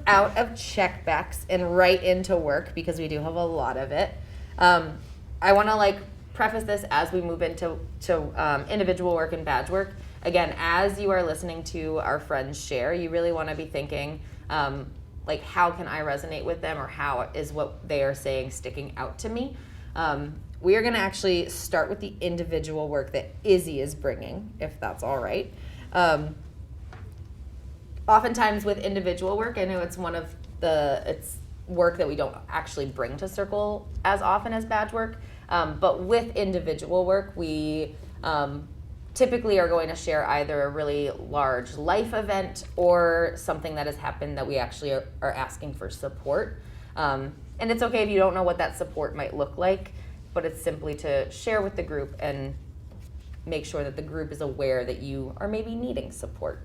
out of checkbacks and right into work, because we do have a lot of it. I want to preface this as we move into individual work and badge work. Again, as you are listening to our friends share, you really want to be thinking, how can I resonate with them, or how is what they are saying sticking out to me? We are going to actually start with the individual work that Izzy is bringing, if that's all right. Oftentimes with individual work, I know it's it's work that we don't actually bring to Circle as often as badge work, but with individual work, we typically are going to share either a really large life event or something that has happened that we actually are asking for support. And it's okay if you don't know what that support might look like, but it's simply to share with the group and make sure that the group is aware that you are maybe needing support.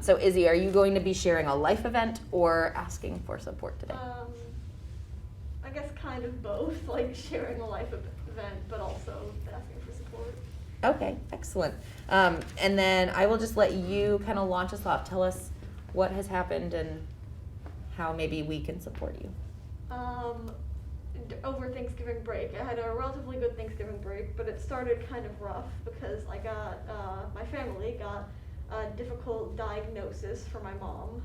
So Izzy, are you going to be sharing a life event or asking for support today? I guess kind of both, sharing a life event, but also asking for support. Okay, excellent. And then I will just let you kind of launch us off. Tell us what has happened and how maybe we can support you. Over Thanksgiving break, I had a relatively good Thanksgiving break, but it started kind of rough because my family got a difficult diagnosis for my mom.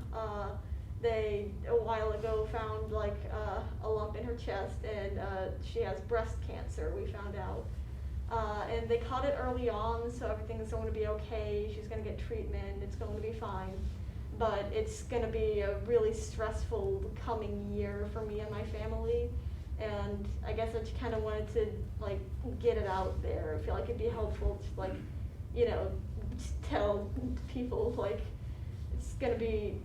They, a while ago, found a lump in her chest, and she has breast cancer, we found out. And they caught it early on, so everything's going to be okay. She's going to get treatment, it's going to be fine. But it's going to be a really stressful coming year for me and my family. And I guess I just kind of wanted to get it out there. I feel like it'd be helpful to tell people it's gonna be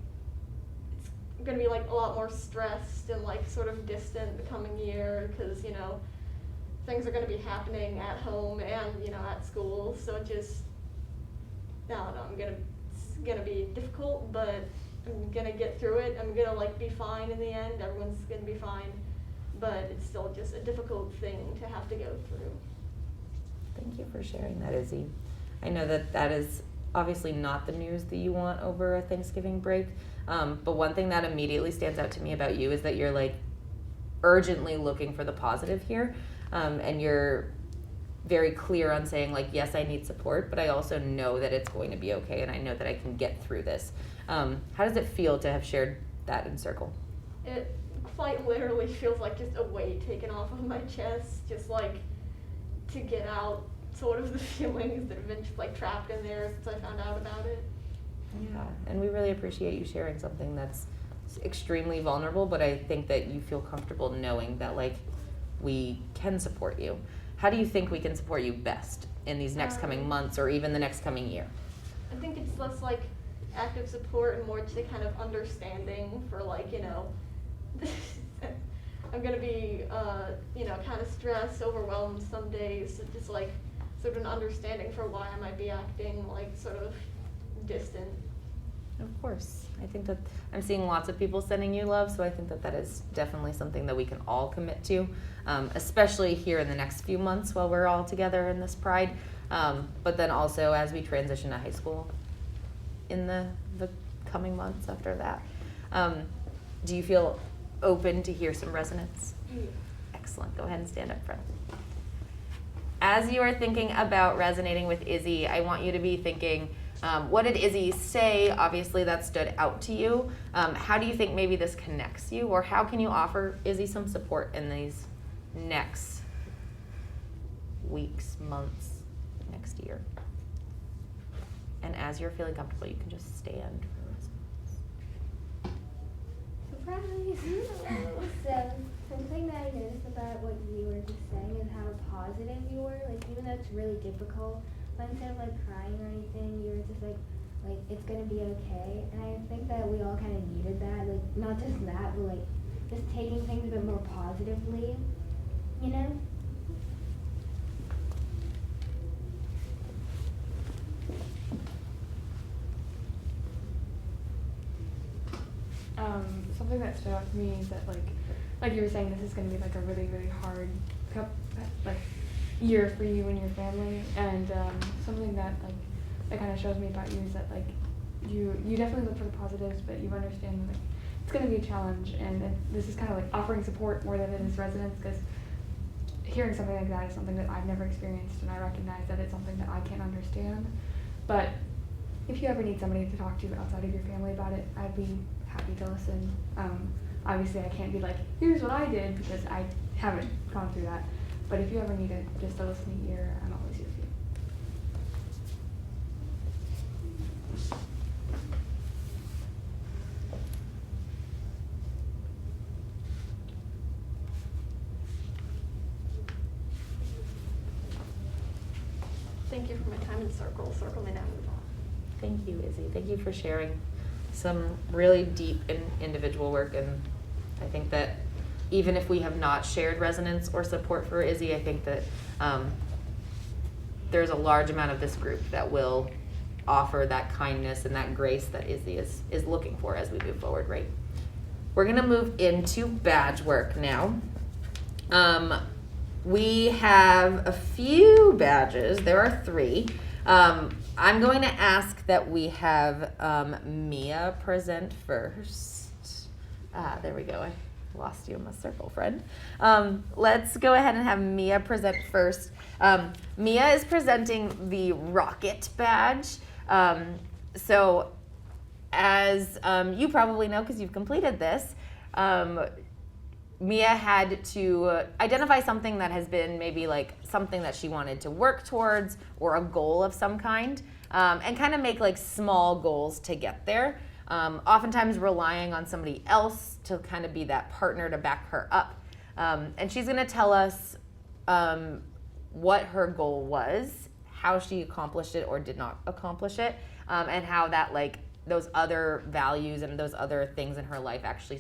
a lot more stressed and sort of distant the coming year, because things are gonna be happening at home and at school. So it just, I don't know, it's gonna be difficult, but I'm gonna get through it. I'm gonna be fine in the end. Everyone's gonna be fine. But it's still just a difficult thing to have to go through. Thank you for sharing that, Izzy. I know that is obviously not the news that you want over a Thanksgiving break, but one thing that immediately stands out to me about you is that you're urgently looking for the positive here, and you're very clear on saying yes, I need support, but I also know that it's going to be okay, and I know that I can get through this. How does it feel to have shared that in Circle? It quite literally feels like just a weight taken off of my chest, just to get out sort of the feelings that have been trapped in there since I found out about it. Yeah, and we really appreciate you sharing something that's extremely vulnerable, but I think that you feel comfortable knowing that we can support you. How do you think we can support you best in these next coming months or even the next coming year? I think it's less active support and more just a kind of understanding for I'm gonna be kind of stressed, overwhelmed some days, so just sort of an understanding for why I might be acting sort of distant. Of course. I think that I'm seeing lots of people sending you love, so I think that is definitely something that we can all commit to, especially here in the next few months while we're all together in this Pride, but then also as we transition to high school in the coming months after that. Do you feel open to hear some resonance? Yeah. Excellent. Go ahead and stand up front. As you are thinking about resonating with Izzy, I want you to be thinking, what did Izzy say, obviously, that stood out to you? How do you think maybe this connects you? Or how can you offer Izzy some support in these next weeks, months, next year? And as you're feeling comfortable, you can just stand for a response. Surprise! So, something that I noticed about what you were just saying is how positive you were. Even though it's really difficult, but instead of crying or anything, you were just it's gonna be okay. And I think that we all kind of needed that. Not just that, but just taking things a bit more positively, Something that stood out to me is that like you were saying, this is going to be a really, really hard year for you and your family, and something that that kind of shows me about you is that you definitely look for the positives, but you understand it's going to be a challenge, and this is kind of like offering support more than it is residents, because hearing something like that is something that I've never experienced, and I recognize that it's something that I can't understand. But if you ever need somebody to talk to outside of your family about it, I'd be happy to listen. Obviously, I can't be like, here's what I did, because I haven't gone through that. But if you ever need just a listening ear, I'm always here for you. Thank you for my time in circle. Circle may now move on. Thank you, Izzy. Thank you for sharing some really deep and individual work. And I think that even if we have not shared resonance or support for Izzy, I think that there's a large amount of this group that will offer that kindness and that grace that Izzy is looking for as we move forward, right? We're gonna move into badge work now. We have a few badges. There are 3. I'm going to ask that we have Mia present first. There we go. I lost you in my circle, friend. Let's go ahead and have Mia present first. Mia is presenting the Rocket badge. So as you probably know, because you've completed this, Mia had to identify something that has been maybe like something that she wanted to work towards, or a goal of some kind, and kind of make like small goals to get there. Oftentimes relying on somebody else to kind of be that partner to back her up. And she's gonna tell us what her goal was, how she accomplished it or did not accomplish it, and how that like those other values and those other things in her life actually